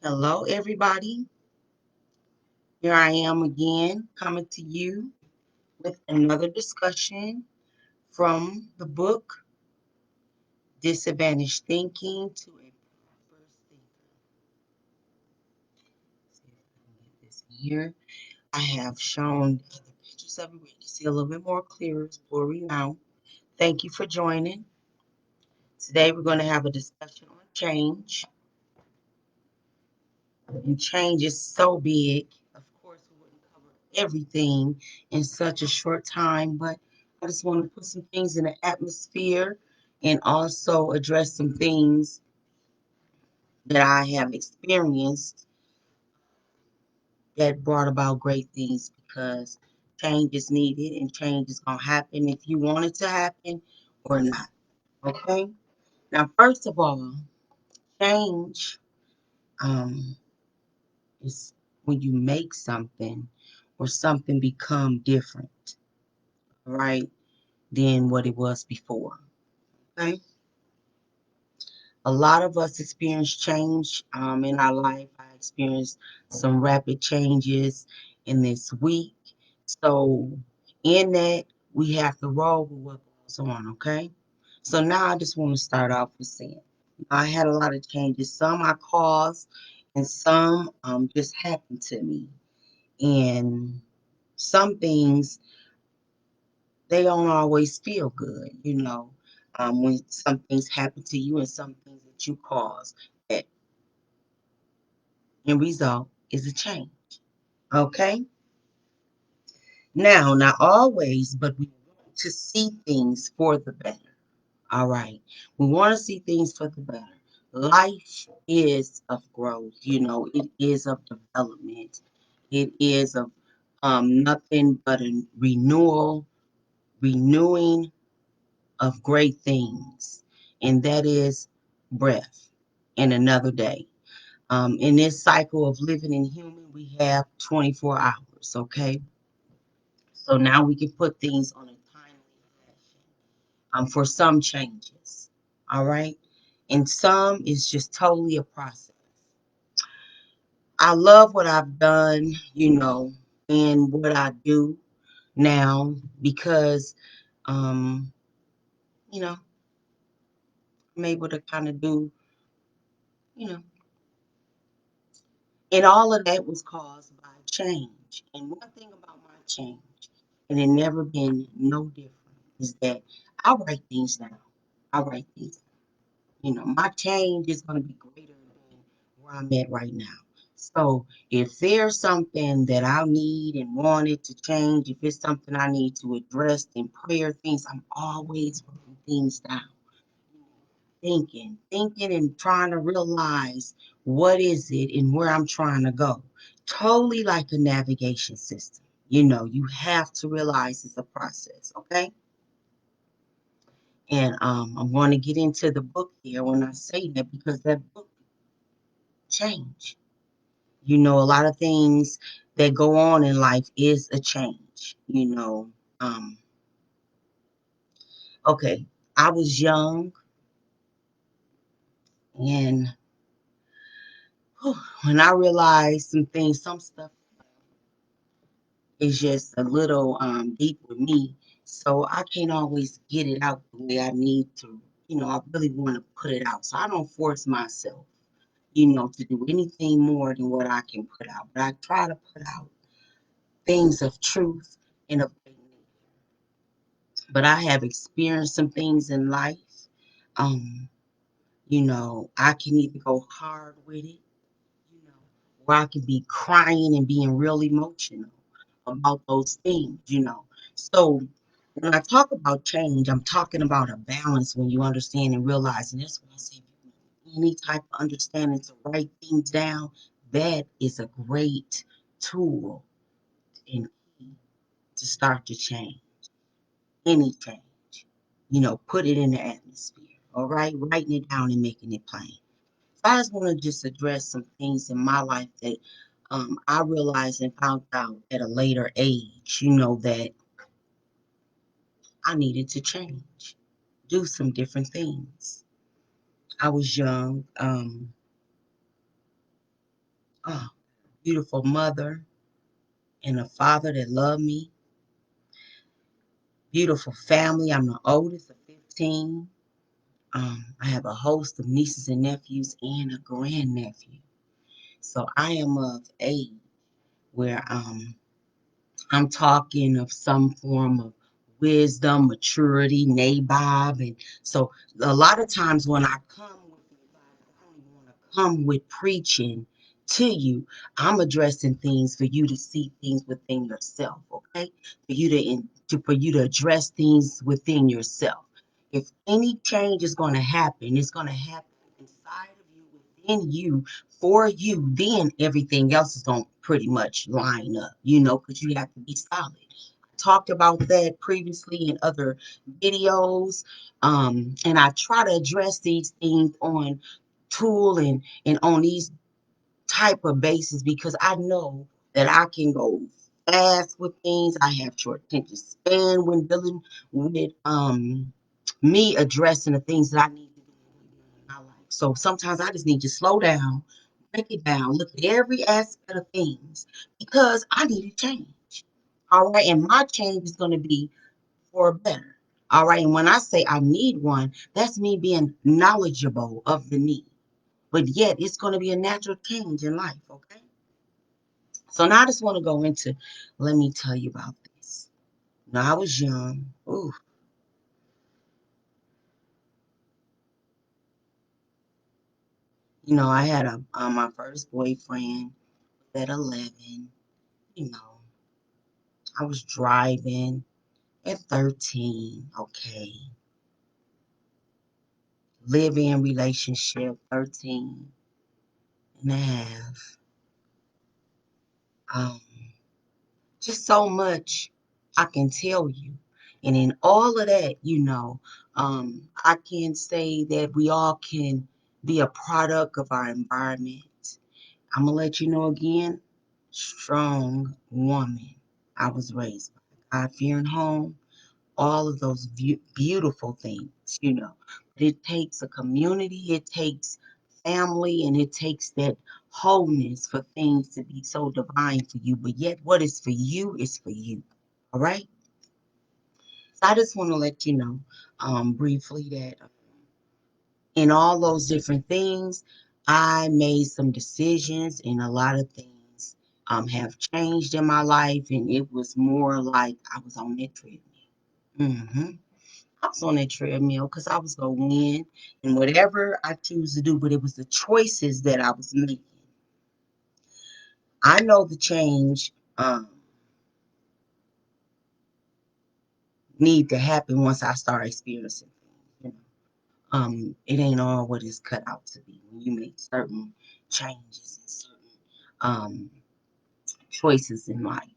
Hello, everybody. Here I am again, coming to you with another discussion from the book Disadvantaged Thinking to a Prosperous Thinker. See if I can get this here. I have shown the pictures of it where you can see a little bit more clearer, it's blurry now. Thank you for joining. Today we're going to have a discussion on change. And change is so big. Of course, we wouldn't cover everything in such a short time, but I just want to put some things in the atmosphere and also address some things that I have experienced that brought about great things because change is needed and change is going to happen if you want it to happen or not. Okay? Now, first of all, change um, is when you make something or something become different, right, than what it was before. Okay. A lot of us experience change in our life. I experienced some rapid changes in this week. So in that, we have to roll with what goes on, okay? So now I just want to start off with saying I had a lot of changes. Some I caused and some just happened to me. And some things they don't always feel good, when some things happen to you and some things that you cause. That end result is a change. Okay? Now, not always, but we want to see things for the better. All right. We want to see things for the better. Life is of growth, it is of development. It is of nothing but a renewing of great things, and that is breath in another day. In this cycle of living in human, we have 24 hours, okay? So now we can put things on a timely fashion for some changes, all right? And some is just totally a process. I love what I've done, and what I do now because, um, you know, I'm able to kind of do, you know, and all of that was caused by change. And one thing about my change, and it never been no different, is that I write things down. I write things down. My change is going to be greater than where I'm at right now. So if there's something that I need and wanted to change, if it's something I need to address in prayer things, I'm always writing things down, thinking and trying to realize what is it and where I'm trying to go. Totally like a navigation system. You have to realize it's a process, okay? And I'm going to get into the book here when I say that because that book changed. A lot of things that go on in life is a change. Um, okay, I was young and when I realized some things, some stuff is just a little deep with me. So I can't always get it out the way I need to. I really want to put it out. So I don't force myself, to do anything more than what I can put out. But I try to put out things of truth and of great need. But I have experienced some things in life. Um, I can either go hard with it, you know, or I can be crying and being real emotional about those things. So when I talk about change, I'm talking about a balance when you understand and realize. And that's why I say if you need any type of understanding to write things down, that is a great tool and key to start to change, any change. put it in the atmosphere. All right, writing it down and making it plain. So I just want to just address some things in my life that I realized and found out at a later age, that I needed to change, do some different things. I was young, oh, beautiful mother and a father that loved me, beautiful family. I'm the oldest of 15. I have a host of nieces and nephews and a grandnephew. So I am of age where I'm talking of some form of wisdom, maturity, nabob. And so a lot of times when I come with advice, I don't even want to come with preaching to you. I'm addressing things for you to see things within yourself, okay? For you to address things within yourself. If any change is going to happen, it's going to happen inside of you, within you, for you, then everything else is going to pretty much line up, because you have to be solid. I talked about that previously in other videos, and I try to address these things on tool and on these type of basis because I know that I can go fast with things. I have short attention span when dealing with me addressing the things that I need to do in my life. So sometimes I just need to slow down, break it down, look at every aspect of things because I need to change. All right, and my change is going to be for better. All right, and when I say I need one, that's me being knowledgeable of the need. But yet, it's going to be a natural change in life. Okay, so now I just want to go into. Let me tell you about this. Now I was young. Ooh, I had my first boyfriend at 11. You know, I was driving at 13. Okay, live-in relationship 13 and a half. Um, just so much I can tell you. And in all of that, I can say that we all can be a product of our environment. I'm going to let you know again, strong woman. I was raised by a God-fearing home, all of those beautiful things. But it takes a community, it takes family, and it takes that wholeness for things to be so divine for you. But yet, what is for you is for you. All right. So I just want to let you know briefly that in all those different things, I made some decisions, and a lot of things have changed in my life. And it was more like I was on that treadmill. hmm I was on that treadmill because I was going to win and whatever I choose to do, but it was the choices that I was making. I know the change need to happen once I start experiencing things. It ain't all what it's cut out to be when you make certain changes and certain um, choices in life.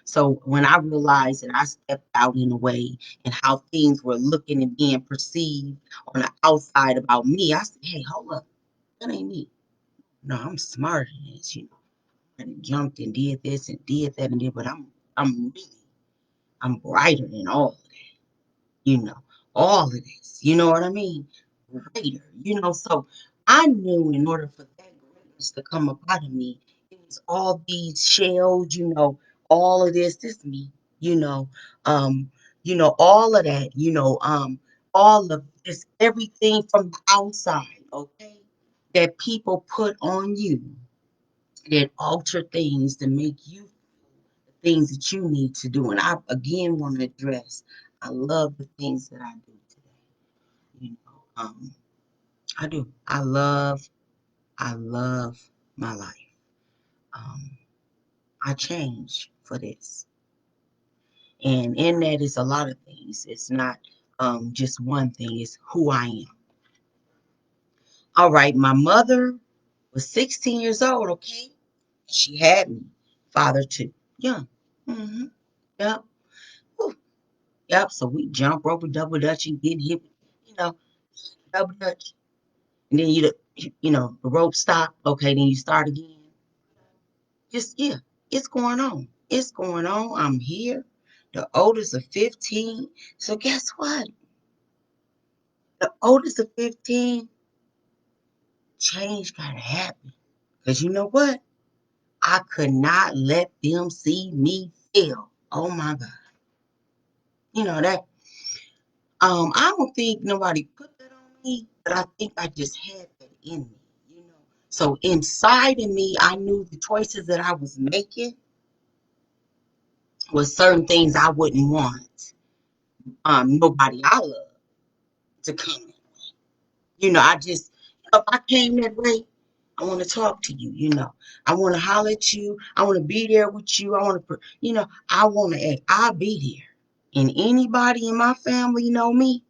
So when I realized that I stepped out in a way and how things were looking and being perceived on the outside about me, I said, hey, hold up, that ain't me. No, I'm smarter than this. I done jumped and did this and did that and did, but I'm brighter than all you know, all of this. You know what I mean? Greater. So I knew in order for that greatness to come up out of me, it was all these shells, all of this me, you know, um, all of that, all of this, everything from the outside, okay, that people put on you that alter things to make you the things that you need to do. And I again want to address, I love the things that I do today. I do. I love my life. Um, I change for this. And in that is a lot of things. It's not just one thing, it's who I am. All right, my mother was 16 years old, okay? She had me, father too, young. Mm-hmm. Yep. Whew. Yep. So we jump rope and double dutch and get hit, you know, double dutch. And then the rope stop. Okay, then you start again. Just yeah, it's going on. It's going on. I'm here. The oldest of 15. So guess what? The oldest of 15, change gotta happen. Cause you know what? I could not let them see me fail. Oh my God. You know that I don't think nobody put that on me, but I think I just had that in me, you know. So inside of me, I knew the choices that I was making was certain things I wouldn't want nobody I love to come in. I just if I came that way, I want to talk to you, I want to holler at you. I want to be there with you. I want to, I want to act. I'll be there. And anybody in my family know me,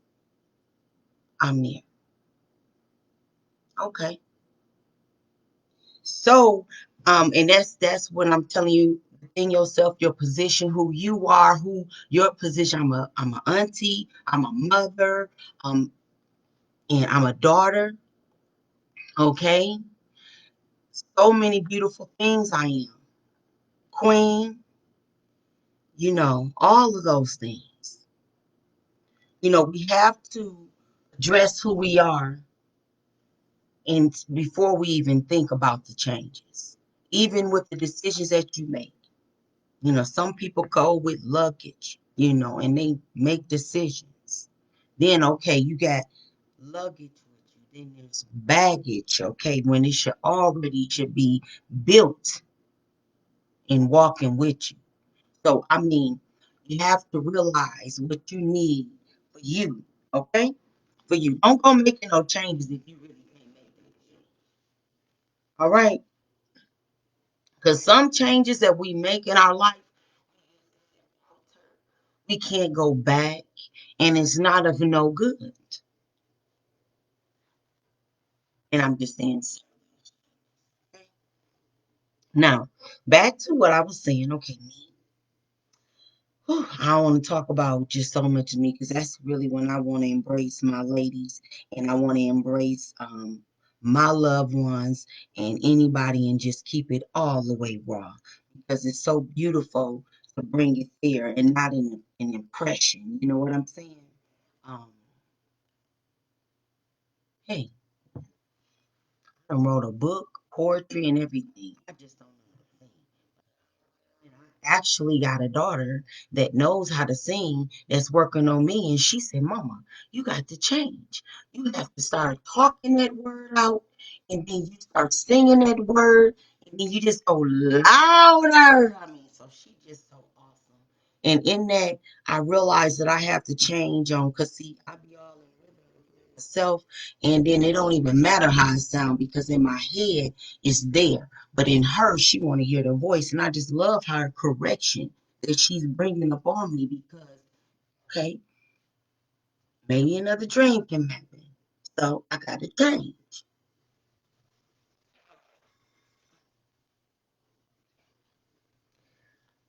I'm there. Okay. So, and that's what I'm telling you within yourself, your position, who you are, who your position. I'm a auntie, I'm a mother, and I'm a daughter. Okay. So many beautiful things I am. Queen, all of those things. We have to address who we are and before we even think about the changes, even with the decisions that you make. Some people go with luggage, and they make decisions. Then, okay, you got luggage with you. Then there's baggage, okay, when it should be built and walking with you. So, I mean, you have to realize what you need for you, okay? For you. Don't go making no changes if you really can't make any change. All right? Because some changes that we make in our life, we can't go back and it's not of no good. And I'm just saying. Now, back to what I was saying. Okay, me. I don't want to talk about just so much of me because that's really when I want to embrace my ladies and I want to embrace my loved ones and anybody and just keep it all the way raw because it's so beautiful to bring it there and not an impression. You know what I'm saying? Um, hey, I wrote a book, poetry, and everything. I just don't know the thing. And I actually got a daughter that knows how to sing that's working on me. And she said, Mama, you got to change. You have to start talking that word out. And then you start singing that word. And then you just go louder. I mean, so she just so awesome. And in that, I realized that I have to change on, because see, I be all in rhythm with myself. And then it don't even matter how I sound because in my head, it's there. But in her, she want to hear the voice, and I just love her correction that she's bringing up on me because, okay, maybe another dream can happen. So I got to change.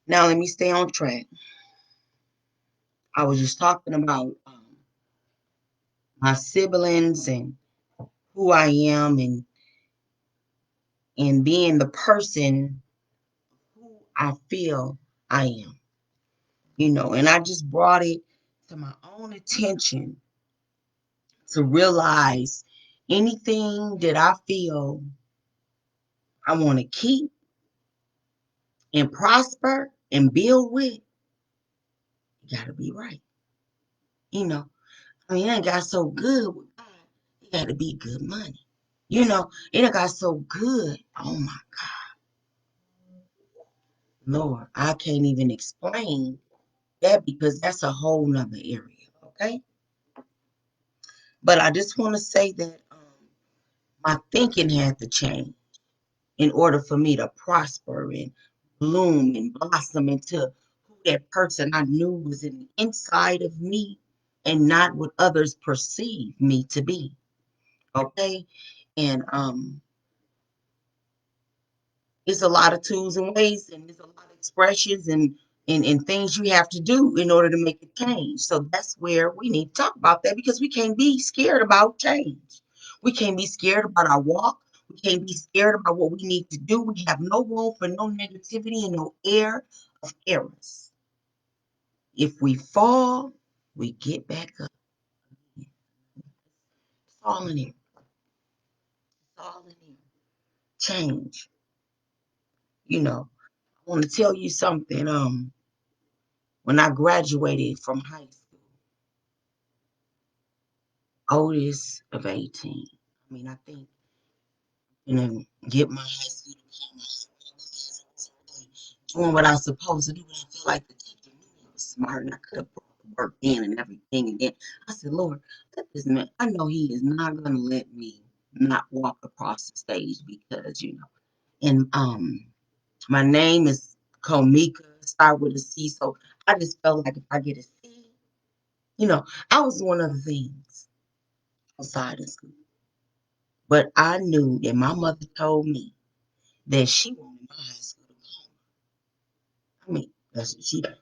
Now let me stay on track. I was just talking about my siblings and who I am and being the person who I feel I am, and I just brought it to my own attention to realize anything that I feel I want to keep and prosper and build with, you gotta be right. I mean, it ain't got so good with God. It gotta be good money. It ain't got so good. Oh my Lord, I can't even explain that because that's a whole nother area. Okay. But I just want to say that my thinking had to change in order for me to prosper and bloom and blossom into who that person I knew was in the inside of me and not what others perceive me to be. Okay. And it's a lot of tools and ways and there's a lot of expressions and and things you have to do in order to make a change. So that's where we need to talk about that because we can't be scared about change. We can't be scared about our walk. We can't be scared about what we need to do. We have no room for no negativity and no air of errors. If we fall, we get back up. It's all in here. It's all in here. Change. I want to tell you something. When I graduated from high school, oldest of 18. I mean, I think get my high school diploma doing what I was supposed to do. And I feel like the teacher knew I was smart and I could have brought the work in and everything. And then I said, Lord, let this man, I know he is not going to let me not walk across the stage because. And my name is Komika, start with a C. So I just felt like if I get a C, I was doing other things outside of school. But I knew that my mother told me that she wanted my high school diploma. I mean,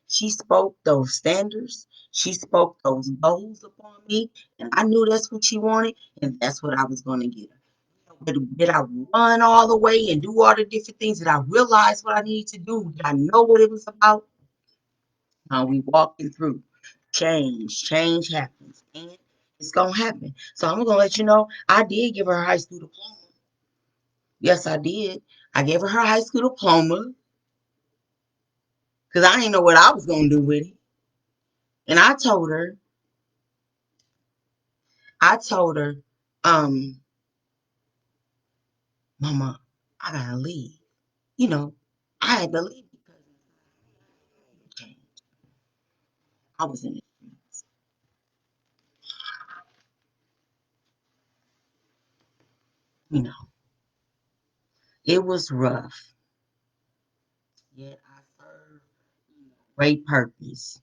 she spoke those standards, she spoke those goals upon me, and I knew that's what she wanted, and that's what I was going to get her. But did I run all the way and do all the different things? Did I realize what I needed to do? Did I know what it was about? We walking through change. Change happens, and it's gonna happen. So I'm gonna let you know. I did give her a high school diploma. Yes, I did. I gave her high school diploma because I didn't know what I was gonna do with it. And I told her, um, Mama, I gotta leave. You know, I had to leave because I was in the streets. You know, it was rough. Yet I served great purpose.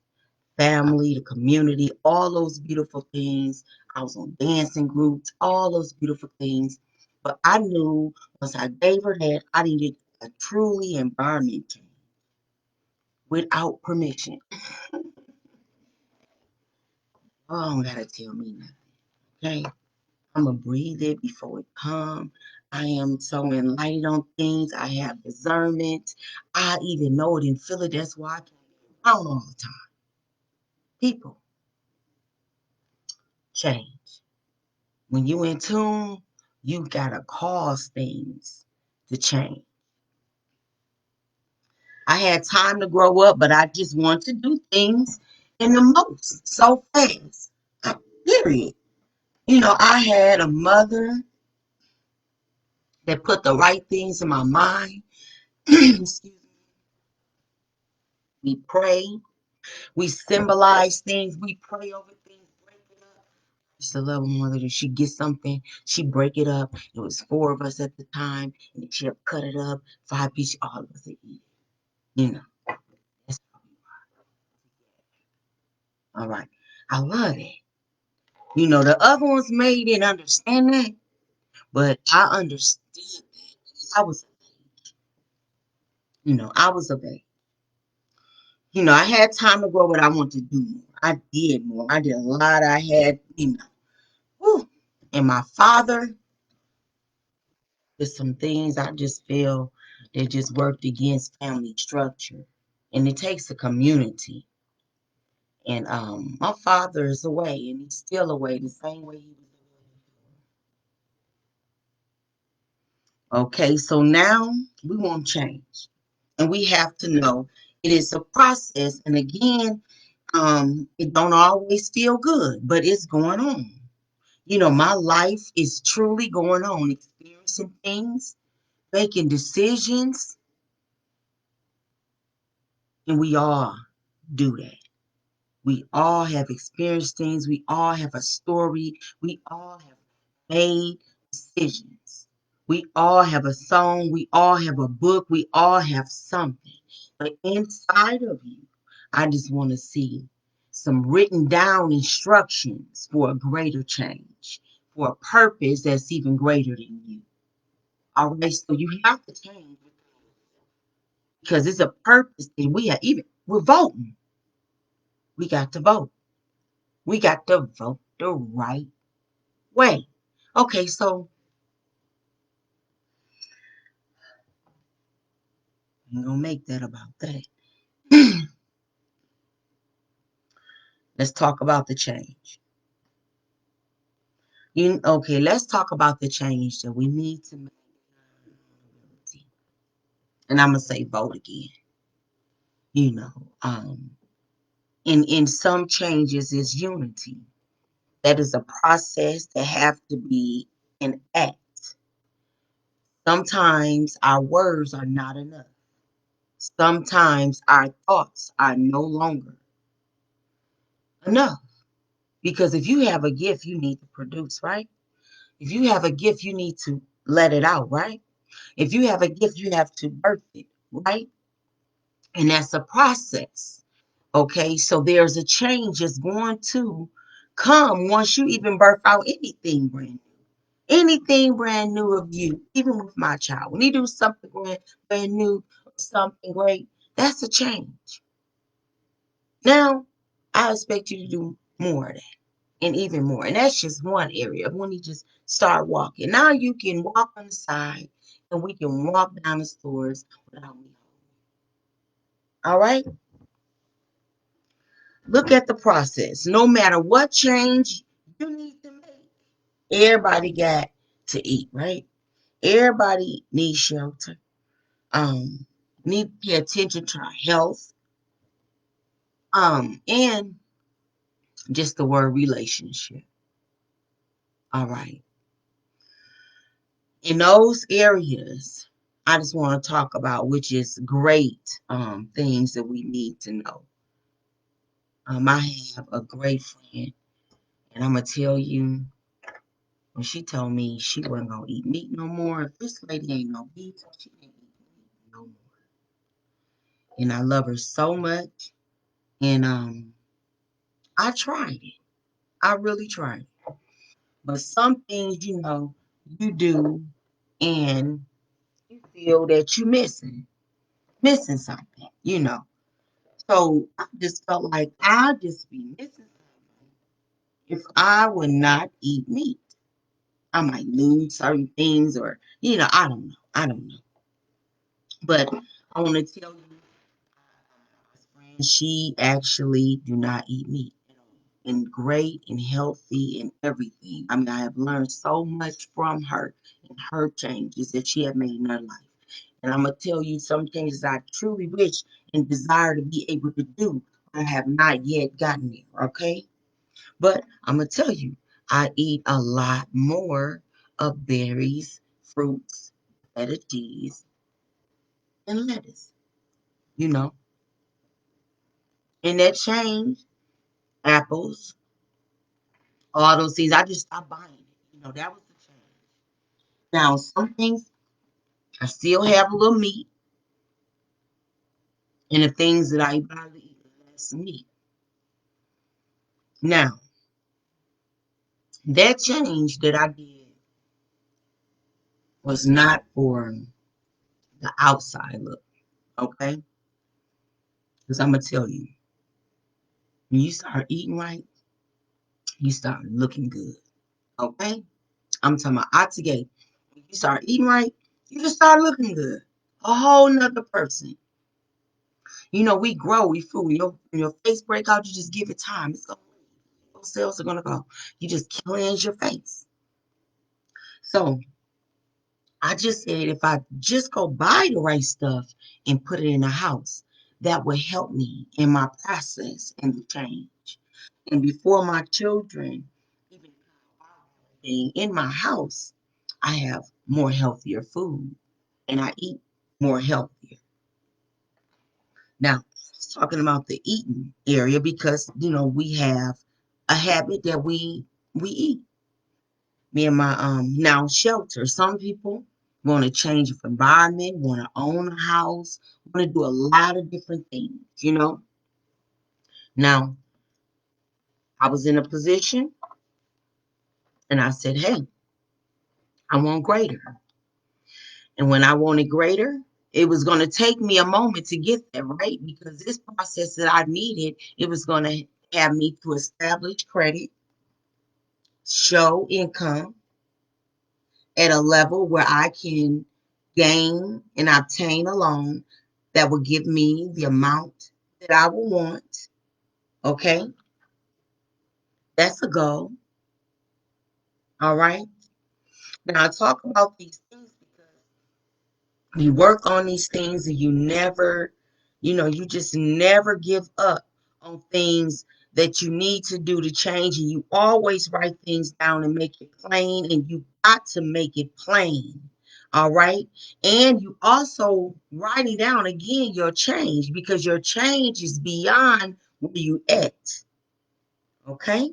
Family, the community, all those beautiful things. I was on dancing groups, all those beautiful things. But I knew once I gave her that, I needed a truly environment change without permission. Oh, don't gotta tell me nothing. Okay. I'm gonna breathe it before it come. I am so enlightened on things. I have discernment. I even know it and feel it. That's why I can be around all the time. People change. When you in tune, you gotta cause things to change. I had time to grow up, but I just want to do things in the most so fast. Period. I had a mother that put the right things in my mind. Excuse me. We pray. We symbolize things. We pray over things. Break it up. Just a little mother that she get something, she break it up. It was four of us at the time, and she'll cut it up, five pieces, all of us would eat it. You know, that's all right. I love it. The other ones may didn't understand that, but I understood that. I was a baby. I had time to grow, but I wanted to do more. I did more. I did a lot. I had, whew. And my father did some things I just feel that just worked against family structure. And it takes a community. And my father is away, and he's still away the same way he was away. Okay, so now we want change. And we have to know it is a process. And again, it don't always feel good, but it's going on. My life is truly going on, experiencing things, making decisions, and we all do that. We all have experienced things. We all have a story. We all have made decisions. We all have a song. We all have a book. We all have something. But inside of you, I just want to see some written down instructions for a greater change, for a purpose that's even greater than you. All right, so you have to change because it's a purpose that we have. Even We're voting. We got to vote. We got to vote the right way. Okay, so I'm gonna make that about that. Let's talk about the change. Okay, let's talk about the change that we need to make. And I'm gonna say vote again. You know, um, in some changes is unity. That is a process that have to be an act. Sometimes our words are not enough. Sometimes our thoughts are no longer enough. Because if you have a gift, you need to produce, right? If you have a gift, you need to let it out, right? If you have a gift, you have to birth it, right? And that's a process. Okay, so there's a change that's going to come once you even birth out anything brand new. Anything brand new of you, even with my child. When he do something brand new, something great, that's a change. Now, I expect you to do more of that and even more. And that's just one area of when you just start walking. Now you can walk on the side and we can walk down the stores without me. All right? Look at the process. No matter what change you need to make, everybody got to eat, right? Everybody needs shelter. Um, need to pay attention to our health. And just the word relationship. All right. In those areas, I just want to talk about, which is great things that we need to know. I have a great friend, and I'm gonna tell you, when she told me she wasn't gonna eat meat no more, if this lady ain't no beef, she ain't eat meat no more. And I love her so much, and I tried it. I really tried it. But some things, you do, and you feel that you're missing something. So I just felt like I'd just be missing something if I would not eat meat. I might lose certain things, or I don't know. I don't know. But I want to tell you, she actually do not eat meat. And great and healthy and everything. I mean, I have learned so much from her and her changes that she had made in her life. And I'm gonna tell you some changes I truly wish and desire to be able to do, but I have not yet gotten there. Okay, but I'm gonna tell you, I eat a lot more of berries, fruits, feta cheese, and lettuce. You know, and that changed apples, all those things. I just stopped buying it. That was the change. Now, some things I still have a little meat, and the things that I probably eat less meat. Now, that change that I did was not for the outside look, okay? Because I'm gonna tell you, when you start eating right, you start looking good, okay? I'm talking about Oxygate. When you start eating right, you just start looking good. A whole nother person. We grow, we food. Your face break out, you just give it time. It's gonna leave. Those cells are gonna go. You just cleanse your face. So I just said if I just go buy the right stuff and put it in the house, that would help me in my process and the change. And before my children even being in my house, I have more healthier food and I eat more healthier. Now, talking about the eating area because we have a habit that we eat. Me and my now shelter. Some people want to change of environment, want to own a house, want to do a lot of different things. Now, I was in a position and I said, hey, I want greater. And when I wanted greater, It was going to take me a moment to get there, right? Because this process that I needed, it was going to have me to establish credit, show income at a level where I can gain and obtain a loan that will give me the amount that I will want. Okay, that's a goal. All right. Now I talk about these things because you work on these things and you never, you just never give up on things that you need to do to change. And you always write things down and make it plain. And you got to make it plain. All right. And you also writing down again your change because your change is beyond where you at. Okay.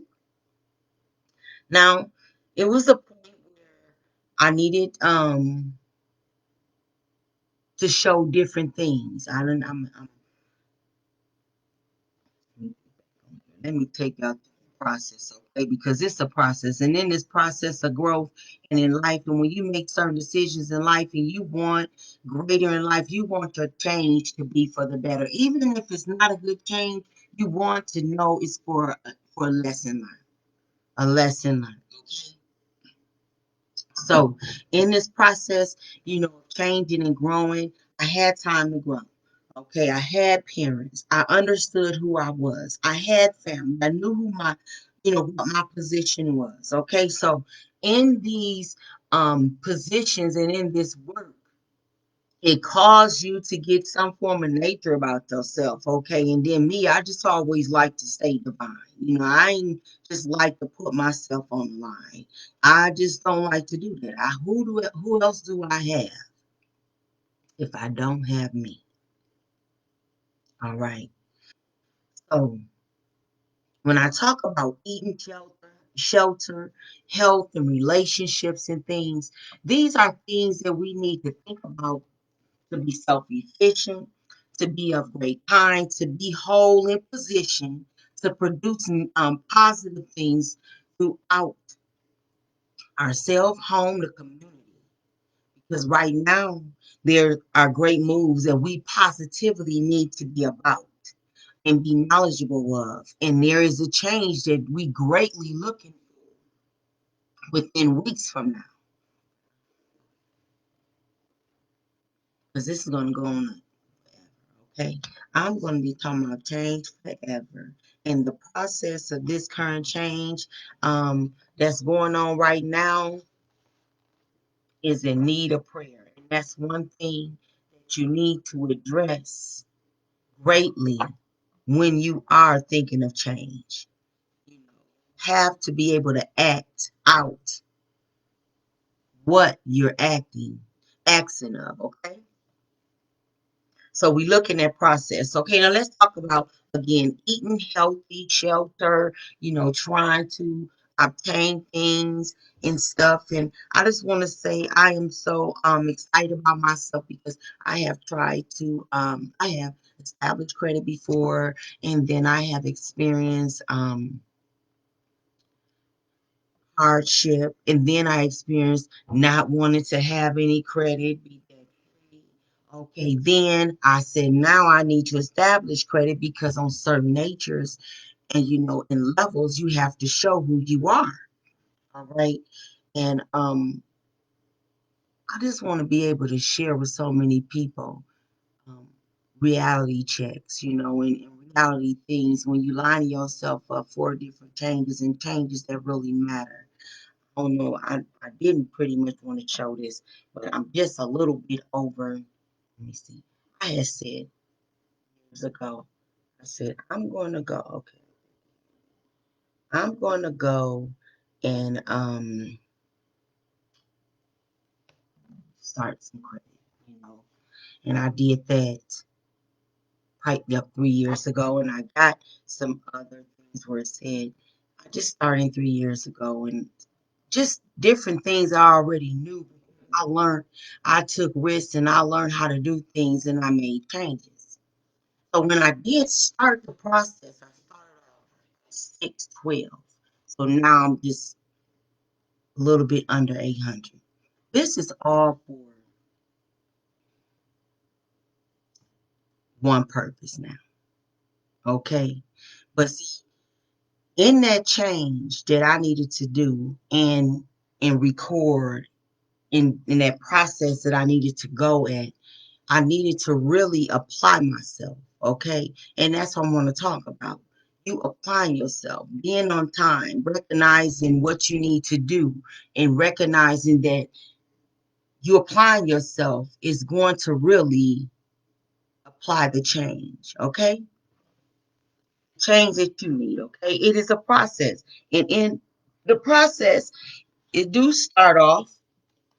Now, it was a point where I needed to show different things. Let me take out the process, okay? Because it's a process. And in this process of growth and in life, and when you make certain decisions in life and you want greater in life, you want your change to be for the better. Even if it's not a good change, you want to know it's for a lesson learned. A lesson learned. So in this process, changing and growing, I had time to grow. Okay, I had parents. I understood who I was. I had family. I knew what my position was. Okay, so in these positions and in this work, it caused you to get some form of nature about yourself, okay? And then me, I just always like to stay divine. I ain't just like to put myself on the line. I just don't like to do that. Who else do I have if I don't have me? All right. So when I talk about eating shelter, health, and relationships and things, these are things that we need to think about to be self-efficient, to be of great kind, to be whole in position, to produce positive things throughout ourselves, home, the community. Because right now, there are great moves that we positively need to be about and be knowledgeable of. And there is a change that we greatly looking within weeks from now. Because this is going to go on. Okay, I'm going to be talking about change forever. And the process of this current change that's going on right now is in need of prayer. And that's one thing that you need to address greatly when you are thinking of change. You have to be able to act out what you're acting of, okay? So we look in that process. Okay, now let's talk about again eating healthy, shelter, trying to obtain things and stuff. And I just want to say I am so excited about myself because I have established credit before and then I have experienced hardship and then I experienced not wanting to have any credit, be debt free. Okay, then I said now I need to establish credit because on certain natures and in levels you have to show who you are. All right. And I just want to be able to share with so many people um, reality checks, and reality things when you line yourself up for different changes and changes that really matter. Oh no, I didn't pretty much want to show this, but I'm just a little bit over. Let me see. I had said years ago, I said, I'm going to go, okay, I'm going to go and start some credit, you know. And I did that probably up 3 years ago, and I got some other things where it said, I just started 3 years ago, and just different things I already knew. I learned, I took risks and I learned how to do things and I made changes. So when I did start the process, I started off 612. So now I'm just a little bit under 800. This is all for one purpose now. Okay. But see, in that change that I needed to do and record in that process that I needed to go at, I needed to really apply myself. Okay. And that's what I want to talk about. You applying yourself, being on time, recognizing what you need to do, and recognizing that you applying yourself is going to really apply the change. Okay. Change that you need. Okay. It is a process. And in the process, it do start off.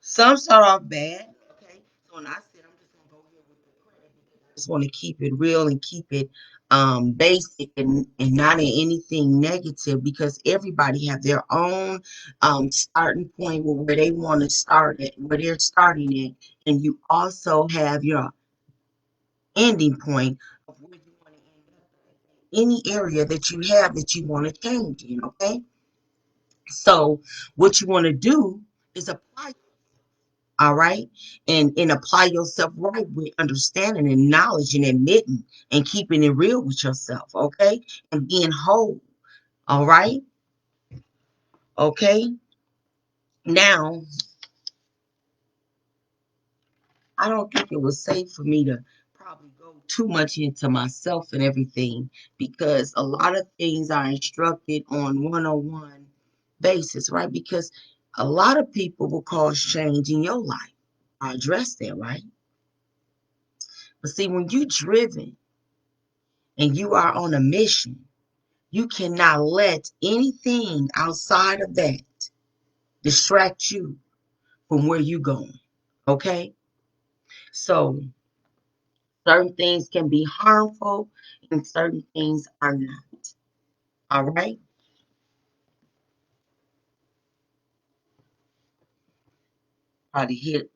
Some start off bad. Okay. So when I said I'm just gonna go here with the credit because I just want to keep it real and keep it basic and not in anything negative because everybody have their own starting point where they want to start at, where they're starting at, and you also have your ending point of where you want to end up at. Any area that you have that you want to change in, okay? So what you want to do is apply, all right, and apply yourself right with understanding and knowledge and admitting and keeping it real with yourself, okay, and being whole, all right, okay. Now I don't think it was safe for me to probably go too much into myself and everything because a lot of things are instructed on one-on-one basis, right? Because a lot of people will cause change in your life. I address that, right? But see, when you're driven and you are on a mission, you cannot let anything outside of that distract you from where you're going. Okay? So certain things can be harmful and certain things are not. All right? Probably hit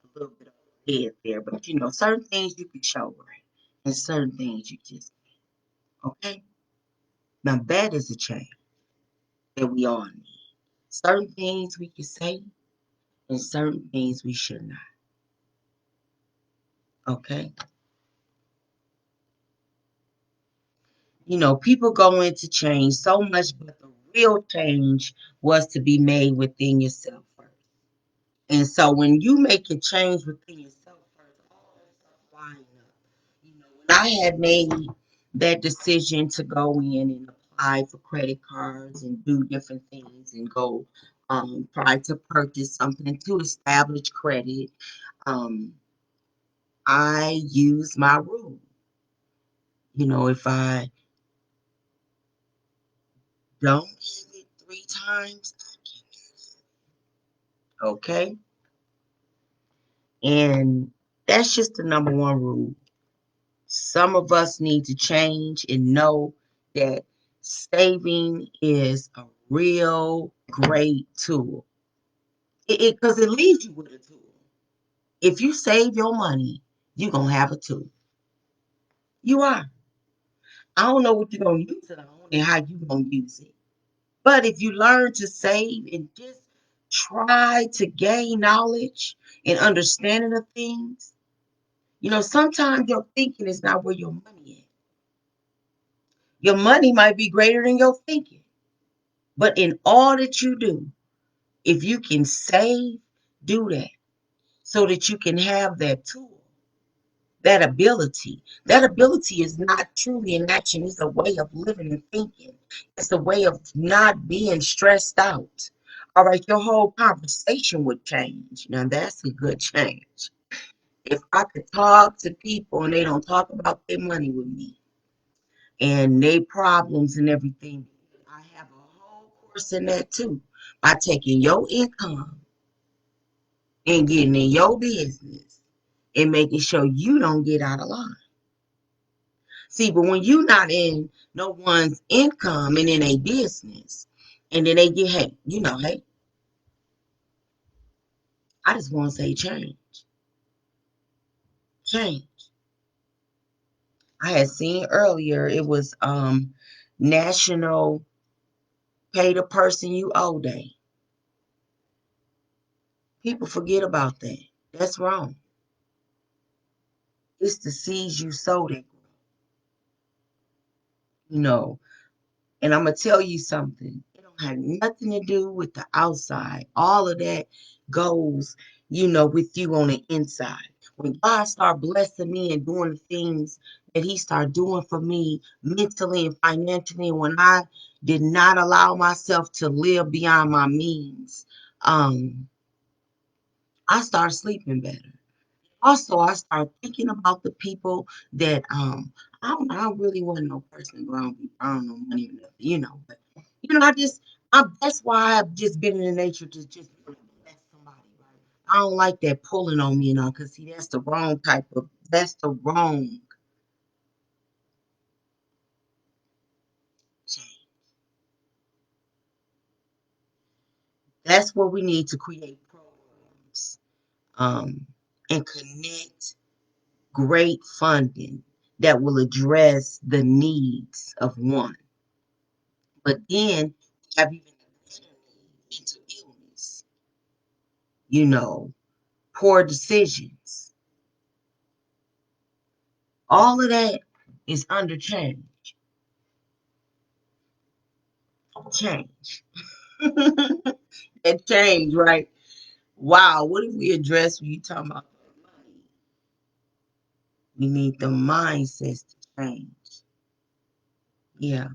a little bit of the head there, but certain things you can show, right? And certain things you just can't. Okay? Now that is a change that we all need. Certain things we can say and certain things we should not. Okay? People go into change so much, but the real change was to be made within yourself first. And so when you make a change within yourself first, all that stuff line up. When I had made that decision to go in and apply for credit cards and do different things and go try to purchase something to establish credit, um, I use my rule. If I don't give it 3 times, okay? And that's just the number one rule. Some of us need to change and know that saving is a real great tool. Because it leaves you with a tool. If you save your money, you're going to have a tool. You are. I don't know what you're going to use it on and how you're going to use it. But if you learn to save and just try to gain knowledge and understanding of things, sometimes your thinking is not where your money is. Your money might be greater than your thinking. But in all that you do, if you can save, do that so that you can have that tool, that ability. That ability is not truly an action, it's a way of living and thinking. It's a way of not being stressed out. All right, your whole conversation would change. Now, that's a good change. If I could talk to people and they don't talk about their money with me and their problems and everything, I have a whole course in that too. By taking your income and getting in your business and making sure you don't get out of line. See, but when you're not in no one's income and in a business, and then they get, hey, hey, I just want to say change. Change. I had seen earlier it was National Pay the Person You Owe Day. People forget about that. That's wrong. It's the seeds you sow that grow, you know. And I'm gonna tell you something. It don't have nothing to do with the outside. All of that goes, with you on the inside. When God start blessing me and doing the things that He start doing for me mentally and financially, when I did not allow myself to live beyond my means, I start sleeping better. Also, I started thinking about the people that I don't really want no person around me. I don't know money or nothing. But that's why I've just been in the nature to just really bless somebody, right? I don't like that pulling on me, because see, that's the wrong change. That's where we need to create programs, um, and connect great funding that will address the needs of one. But then have even mental illness, you know, poor decisions. All of that is under change. Change. That change, right? Wow, what if we address when you talking about money? We need the mindsets to change. Yeah.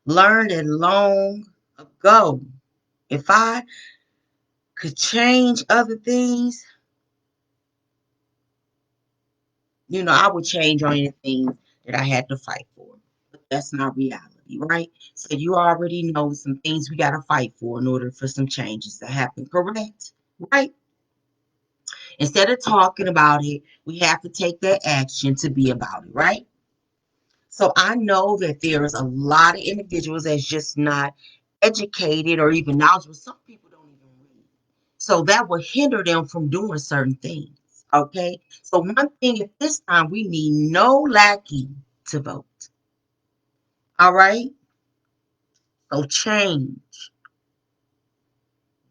Learned it long ago. If I could change other things, I would change on anything that I had to fight for. But that's not reality, right? So you already know some things we got to fight for in order for some changes to happen, correct? Right? Instead of talking about it, we have to take that action to be about it, right? So I know that there's a lot of individuals that's just not educated or even knowledgeable. Some people don't even read. So that will hinder them from doing certain things. Okay. So one thing at this time, we need no lacking to vote. All right. So change.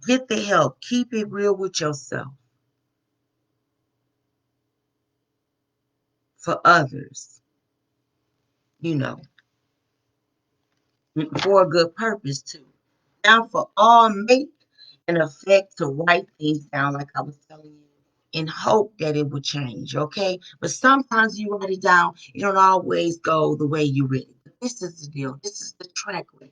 Get the help. Keep it real with yourself for others, you know, for a good purpose too. Now for all make an effect to write things down, like I was telling you, in hope that it would change, okay? But sometimes you write it down, it don't always go the way you read it. But this is the deal. This is the track record.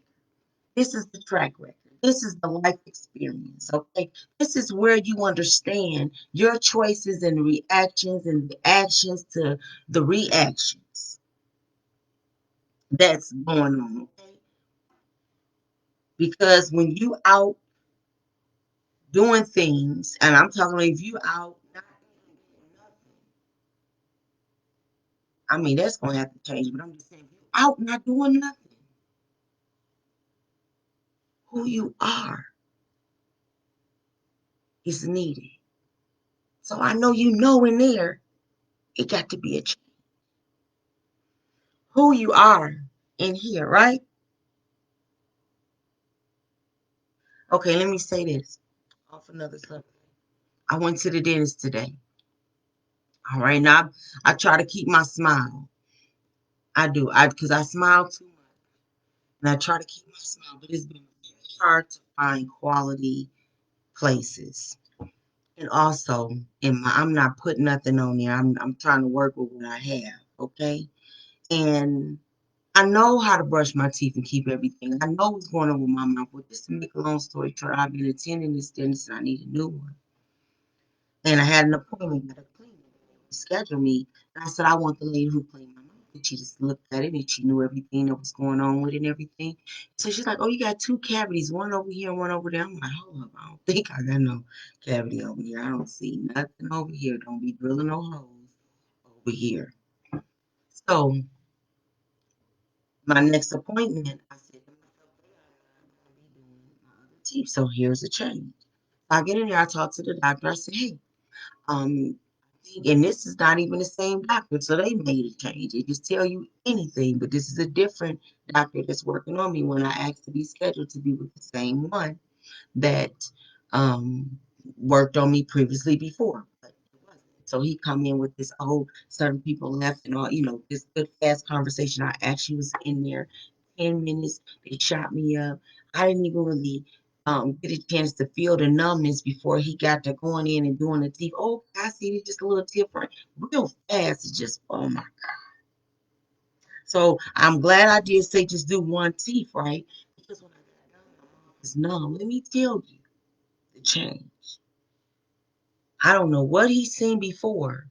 This is the track record. This is the life experience, okay? This is where you understand your choices and reactions and the actions to the reactions that's going on, okay? Because when you out doing things, and I'm talking about if you out not doing nothing, I mean that's gonna have to change. But I'm just saying, if you out not doing nothing, who you are is needed. So I know in there, it got to be a change. Who you are in here, right? Okay, let me say this off another subject. I went to the dentist today. All right, now I try to keep my smile. I do, because I smile too much, and I try to keep my smile, but it's been hard to find quality places. And also, I'm not putting nothing on there. I'm trying to work with what I have, okay? And I know how to brush my teeth and keep everything. I know what's going on with my mouth. But just to make a long story short, I've been attending this dentist and I need a new one. And I had an appointment at a clinic. They scheduled me. And I said, I want the lady who cleaned my mouth. And she just looked at it and she knew everything that was going on with it and everything. So she's like, oh, you got two cavities, one over here and one over there. I'm like, hold up, I don't think I got no cavity over here. I don't see nothing over here. Don't be drilling no holes over here. So my next appointment, I said to myself, "Hey, I'm gonna be doing my other teeth. So here's a change. I get in there, I talk to the doctor. I said, hey, and this is not even the same doctor, so they made a change. They just tell you anything, but this is a different doctor that's working on me when I asked to be scheduled to be with the same one that worked on me previously before. But it wasn't. So he come in with this, oh, certain people left and all, this good fast conversation. I actually was in there 10 minutes. They shot me up. I didn't even really get a chance to feel the numbness before he got to going in and doing the teeth. Oh, I see it's just a little different. Real fast. It's just, oh my. So I'm glad I did say just do one teeth, right? Because when I got done, my mouth was numb. Let me tell you the change. I don't know what he's seen before,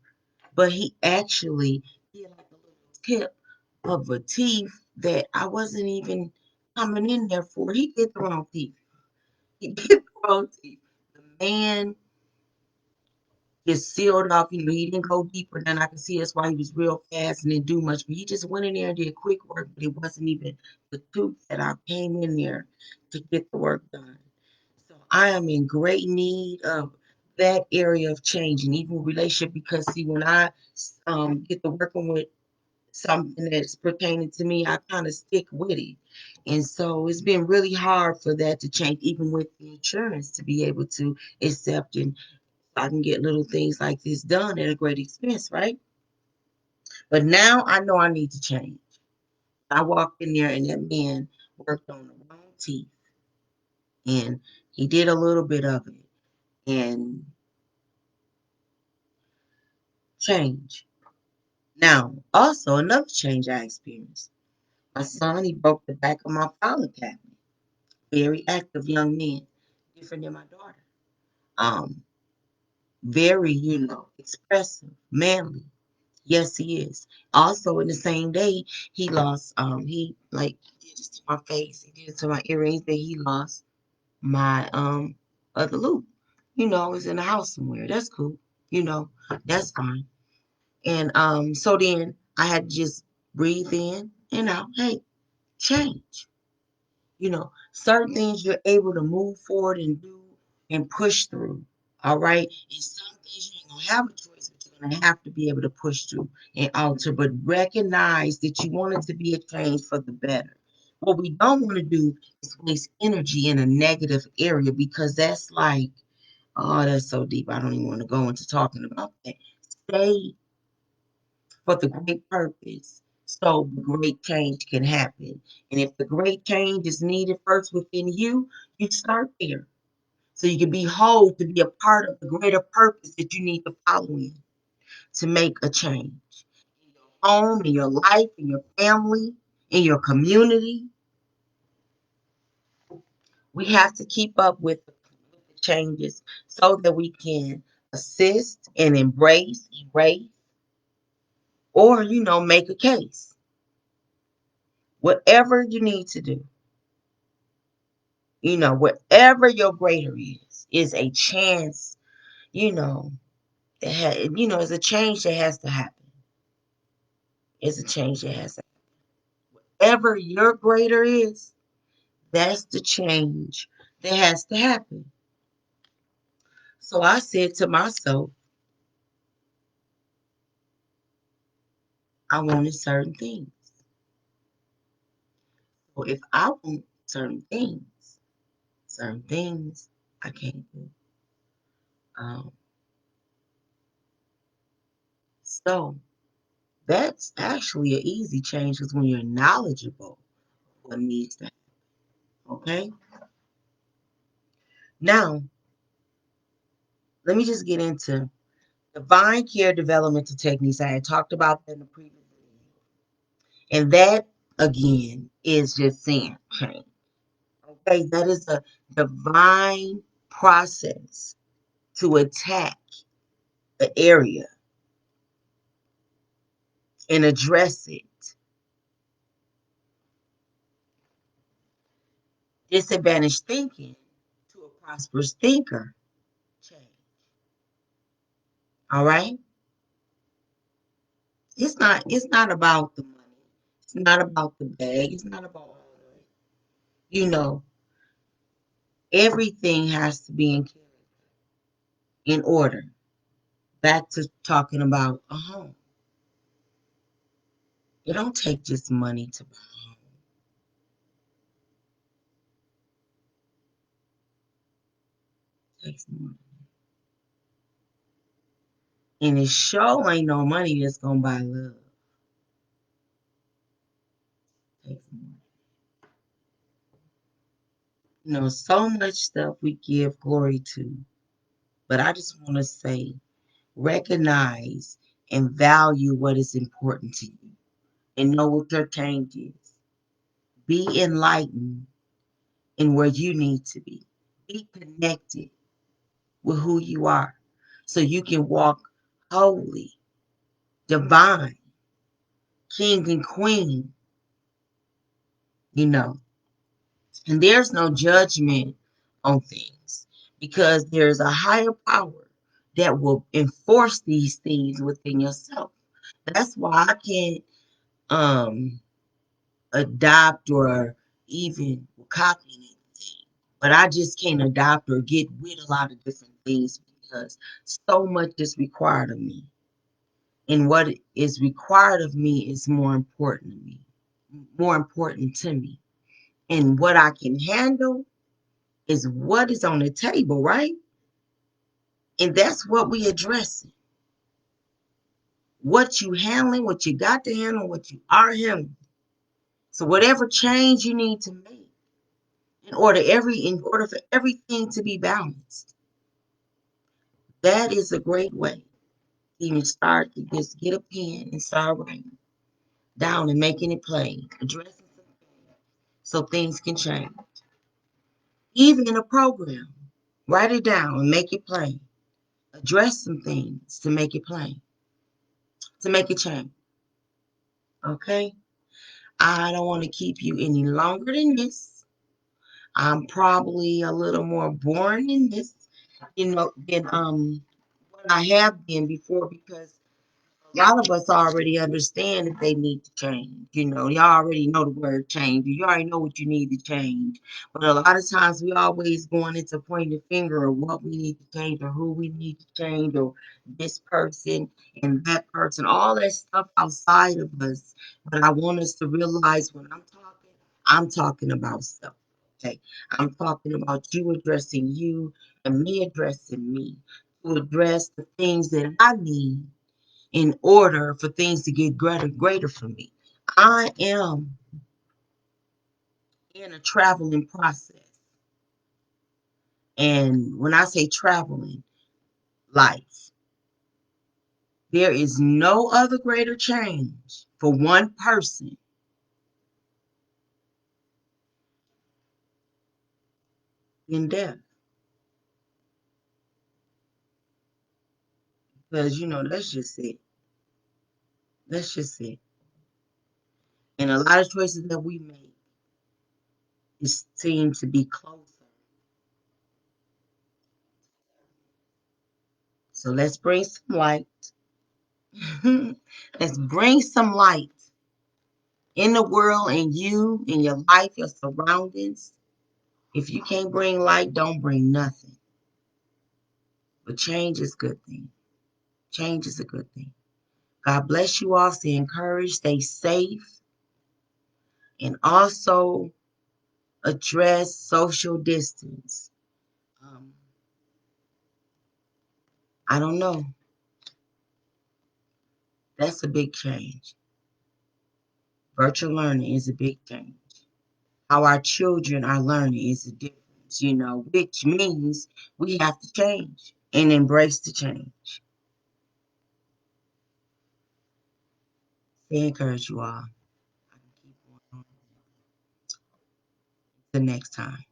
but he actually did like a little tip of a teeth that I wasn't even coming in there for. He did the wrong teeth. He did the wrong teeth. The man just sealed off. He didn't go deeper than I could see. That's why he was real fast and didn't do much. But he just went in there and did quick work, but it wasn't even the tooth that I came in there to get the work done. So I am in great need of that area of change and even relationship because see when I get to working with something that's pertaining to me, I kind of stick with it. And so it's been really hard for that to change, even with the insurance, to be able to accept and I can get little things like this done at a great expense, right? But now I know I need to change. I walked in there and that man worked on the wrong teeth and he did a little bit of it and change. Now, also another change I experienced. My son, he broke the back of my filing cabinet. Very active young man, different than my daughter. Um, very, expressive, manly. Yes, he is. Also, in the same day, he lost. He like did this to my face. He did it to my earrings. That he lost my other loop. It's in the house somewhere. That's cool. That's fine. And so then I had to just breathe in and out. Hey, change. Certain things you're able to move forward and do and push through. All right. And some things you ain't gonna have a choice, but you're gonna have to be able to push through and alter, but recognize that you want it to be a change for the better. What we don't want to do is waste energy in a negative area because that's like, oh, that's so deep. I don't even want to go into talking about that. Stay for the great purpose so the great change can happen. And if the great change is needed first within you, you start there. So you can be whole to be a part of the greater purpose that you need to follow in to make a change in your home, in your life, in your family, in your community. We have to keep up with the changes so that we can assist and embrace, erase, or, make a case. Whatever you need to do, whatever your greater is a chance, you know, is a change that has to happen. It's a change that has to happen. Whatever your greater is, that's the change that has to happen. So I said to myself, I wanted certain things. So if I want certain things I can't do. Um, so that's actually an easy change because when you're knowledgeable, what needs to happen. Okay. Now, let me just get into divine care developmental techniques. I had talked about that in the previous video. And that, again, is just saying change. Okay. That is a divine process to attack the area and address it. Disadvantaged thinking to a prosperous thinker. Change. All right. It's not about the money. It's not about the bag. It's not about all of it. You know, everything has to be in order. Back to talking about a home. It don't take just money to buy a home. It takes more. And it sure ain't no money that's gonna buy love. You know, so much stuff we give glory to. But I just want to say, recognize and value what is important to you and know what your change is. Be enlightened in where you need to be. Be connected with who you are so you can walk holy, divine, king and queen, you know. And there's no judgment on things because there's a higher power that will enforce these things within yourself. That's why I can't adopt or even copy anything. But I just can't adopt or get with a lot of different things because so much is required of me. And what is required of me is more important to me. And what I can handle is what is on the table, right? And that's what we addressing. What you handling, what you got to handle, what you are handling. So whatever change you need to make in order for everything to be balanced, that is a great way. Even start to just get a pen and start writing down and making it plain, addressing some things so things can change. Even in a program, write it down and make it plain. Address some things to make it plain, to make it change. Okay? I don't want to keep you any longer than this. I'm probably a little more boring than this, than what I have been before because a lot of us already understand that they need to change. You already know the word change. You already know what you need to change. But a lot of times we always going into pointing the finger of what we need to change or who we need to change or this person and that person, all that stuff outside of us. But I want us to realize when I'm talking about stuff. Okay. I'm talking about you addressing you and me addressing me to address the things that I need in order for things to get greater for me. I am in a traveling process. And when I say traveling, life, there is no other greater change for one person than death. Because, that's just it. That's just it. And a lot of choices that we make seem to be closer. So let's bring some light. Let's bring some light in the world, in you, in your life, your surroundings. If you can't bring light, don't bring nothing. But change is a good thing. Change is a good thing. God bless you all. Stay encouraged, stay safe, and also address social distance. Um, I don't know. That's a big change. Virtual learning is a big change. How our children are learning is a difference, which means we have to change and embrace the change. Stay encouraged, you all. I can keep going on. The next time.